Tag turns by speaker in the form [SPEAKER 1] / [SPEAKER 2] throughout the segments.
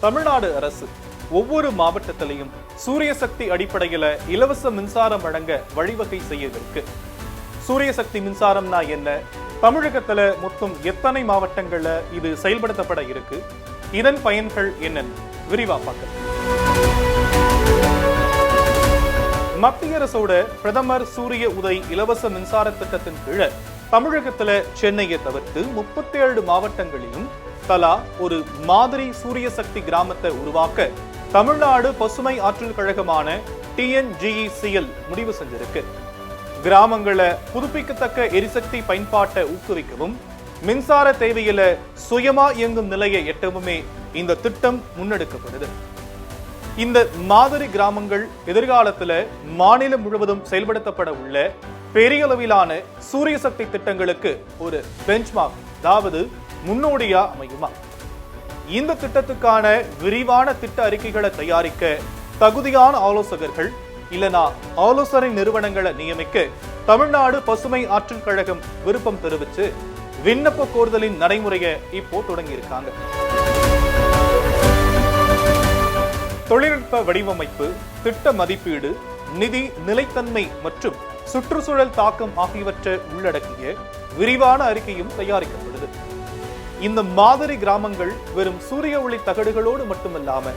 [SPEAKER 1] தமிழ்நாடு அரசு ஒவ்வொரு மாவட்டத்திலையும் சூரிய சக்தி அடிப்படையில இலவச மின்சாரம் வழங்க வழிவகை செய்யவிருக்கு. சூரிய சக்தி மின்சாரம்னா என்ன, தமிழகத்துல மொத்தம் எத்தனை மாவட்டங்கள்ல இது செயல்படுத்தப்பட இருக்கு, இதன் பயன்கள் என்னன்னு விரிவா பார்க்கலாம். மத்திய அரசோட பிரதமர் சூரிய உதய் இலவச மின்சார திட்டத்தின் கீழ தமிழகத்துல சென்னையை தவிர்த்து 37 மாவட்டங்களிலும் தலா ஒரு மாதிரி சூரிய சக்தி கிராமத்தை உருவாக்க தமிழ்நாடு பசுமை ஆற்றல் கழகமான TNGECL முடிவு செஞ்சிருக்கு. கிராமங்களை புதுப்பிக்கத்தக்க எரிசக்தி பயன்பாட்டை ஊக்குவிக்கவும் மின்சார தேவையில சுயமா இயங்கும் நிலையை எட்டவுமே இந்த திட்டம் முன்னெடுக்கப்படுது. இந்த மாதிரி கிராமங்கள் எதிர்காலத்துல மாநிலம் முழுவதும் செயல்படுத்தப்பட உள்ள பெரிய அளவிலான சூரிய சக்தி திட்டங்களுக்கு ஒரு பெஞ்ச்மார்க், அதாவது முன்னோடியா அமையுமா? இந்த திட்டத்துக்கான விரிவான திட்ட அறிக்கைகளை தயாரிக்க தகுதியான ஆலோசகர்கள் இல்லனா ஆலோசனை நிறுவனங்களை நியமிக்க தமிழ்நாடு பசுமை ஆற்றல் கழகம் விருப்பம் தெரிவித்து விண்ணப்ப கோருதலின் நடைமுறையை இப்போ தொடங்கி இருக்காங்க. தொழில்நுட்ப வடிவமைப்பு, திட்ட மதிப்பீடு, நிதி நிலைத்தன்மை மற்றும் சுற்றுச்சூழல் தாக்கம் ஆகியவற்றை உள்ளடக்கிய விரிவான அறிக்கையும் தயாரிக்கப்படுது. இந்த மாதிரி கிராமங்கள் வெறும் சூரிய ஒளி தகடுகளோடு மட்டுமல்லாம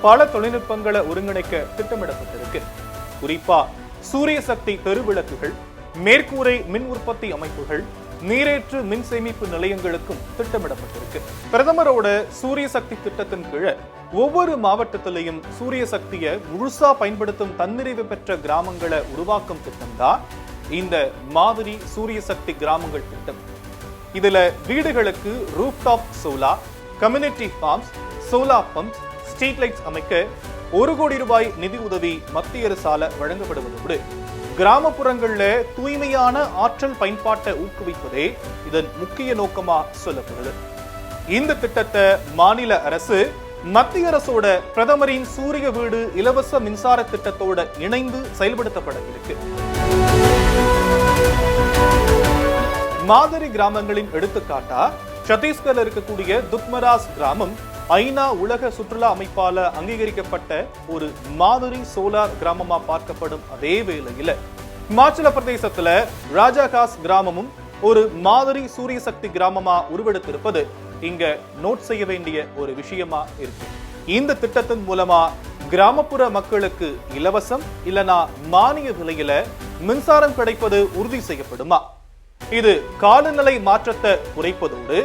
[SPEAKER 1] பல தொழில்நுட்பங்களை ஒருங்கிணைக்க திட்டமிடப்பட்டிருக்கு. குறிப்பா சூரிய சக்தி தெருவிளக்குகள், மேற்கூரை மின் உற்பத்தி அமைப்புகள், நீரேற்று மின் சேமிப்பு நிலையங்களுக்கும் திட்டமிடப்பட்டிருக்கு. பிரதமரோட சூரிய சக்தி திட்டத்தின் கீழ ஒவ்வொரு மாவட்டத்திலையும் சூரிய சக்தியை முழுசா பயன்படுத்தும் தன்னிறைவு பெற்ற கிராமங்களை உருவாக்கும் திட்டம் தான் இந்த மாதிரி சூரிய சக்தி கிராமங்கள் திட்டம். இதுல வீடுகளுக்கு rooftop solar, community farms, solar pumps, street lights அமைக்க 1 கோடி ரூபாய் நிதி உதவி மத்திய அரசால வழங்கப்படுவதோடு கிராமப்புறங்கள்ல தூய்மையான ஆற்றல் பயன்பாட்டை ஊக்குவிப்பதே இதன் முக்கிய நோக்கமா சொல்லப்படுது. இந்த திட்டத்தை மாநில அரசு மத்திய அரசோட பிரதமரின் சூரிய வீடு இலவச மின்சார திட்டத்தோட இணைந்து செயல்படுத்தப்பட இருக்கு. மாதிரி கிராமங்களின் எடுத்துக்காட்டா சத்தீஸ்கர்ல இருக்கக்கூடிய துத்மராஸ் கிராமம் ஐநா உலக சுற்றுலா அமைப்பால அங்கீகரிக்கப்பட்ட ஒரு மாதிரி சோலார் கிராமமா பார்க்கப்படும். அதே வேளையில இமாச்சல பிரதேசத்துல ராஜாகாஸ் கிராமமும் ஒரு மாதிரி சூரிய சக்தி கிராமமா உருவெடுத்திருப்பது இங்க நோட் செய்ய வேண்டிய ஒரு விஷயமா இருக்கு. இந்த திட்டத்தின் மூலமா கிராமப்புற மக்களுக்கு இலவசம் இல்லனா மானிய விலையில மின்சாரம் கிடைப்பது உறுதி செய்யப்படுமா? இது காலநிலை மாற்றத்தை குறைப்பதோடு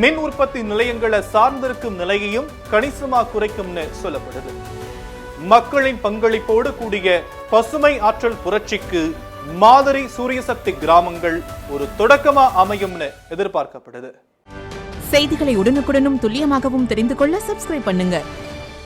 [SPEAKER 1] மின் உற்பத்தி நிலையங்களை சார்ந்திருக்கும் நிலையையும் கணிசமா குறைக்கும்னு சொல்லப்படுது. மக்களின் பங்களிப்போடு கூடிய பசுமை ஆற்றல் புரட்சிக்கு மாதிரி சூரிய சக்தி கிராமங்கள் ஒரு தொடக்கமா அமையும்னு எதிர்பார்க்கப்படுது.
[SPEAKER 2] செய்திகளை உடனுக்குடனும் துல்லியமாகவும் தெரிந்து கொள்ள சப்ஸ்கிரைப் பண்ணுங்க.